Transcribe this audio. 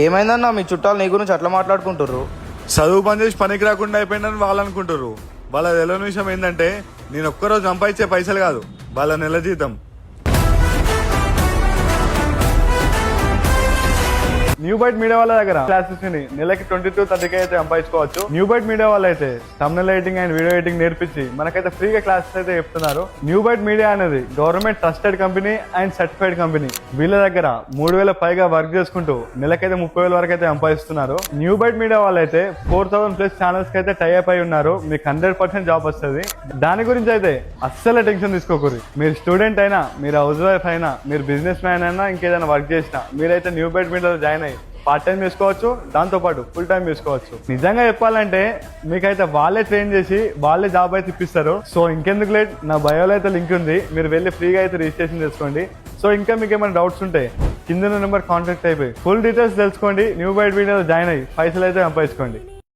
ఏమైందన్నా మీ చుట్టాలు నీ గురించి అట్లా మాట్లాడుకుంటుర్రు? చదువు పని చేసి పనికి రాకుండా అయిపోయిందని వాళ్ళు అనుకుంటారు. వాళ్ళ తెలియని విషయం ఏంటంటే నేను ఒక్కరోజు సంపాదించే పైసలు కాదు, వాళ్ళ నెల జీతం. న్యూ బైట్ మీడియా వాళ్ళ దగ్గర క్లాసెస్ ని నెలకి 20 to 30K అయితే సంపాదించుకోవచ్చు. న్యూ బైట్ మీడియా వాళ్ళు అయితే thumbnail editing and video editing నేర్పించి మనకైతే ఫ్రీగా క్లాసెస్ అయితే చెప్తున్నారు. న్యూ బైట్ మీడియా అనేది government trusted company and certified company. వీళ్ళ దగ్గర 3,000 పైగా వర్క్ చేసుకుంటూ నెలకైతే 30,000 వరకు అయితే సంపాదిస్తున్నారు. న్యూ బైట్ మీడియా వాళ్ళు అయితే 4,000+ ఛానల్స్ కి అయితే టైఅప్ అయి ఉన్నారు. మీకు 100% జాబ్ వస్తుంది. దాని గురించి అయితే అస్సలు టెన్షన్ తీసుకోకూడదు. మీరు స్టూడెంట్ అయినా, మీరు హౌస్ వైఫ్ అయినా, మీరు బిజినెస్ మ్యాన్ అయినా, ఇంకేదైనా వర్క్ చేసినా మీరైతే న్యూ బైట్ మీడియాలో జాయిన్ అయ్యి పార్ట్ టైం చేసుకోవచ్చు, దాంతోపాటు ఫుల్ టైం చేసుకోవచ్చు. నిజంగా చెప్పాలంటే మీకైతే వాళ్ళే ట్రైన్ చేసి వాళ్ళే జాబ్ అయితే ఇప్పిస్తారు. సో ఇంకెందుకు లేట్, నా బయోలో అయితే లింక్ ఉంది, మీరు వెళ్ళి ఫ్రీగా అయితే రిజిస్ట్రేషన్ చేసుకోండి. సో ఇంకా మీకు ఏమైనా డౌట్స్ ఉంటే కింద నెంబర్ కాంటాక్ట్ అయిపోయి ఫుల్ డీటెయిల్స్ తెలుసుకోండి. న్యూ బైట్ మీడియాలో జాయిన్ అయ్యి పైసలు అయితే సంపాదించుకోండి.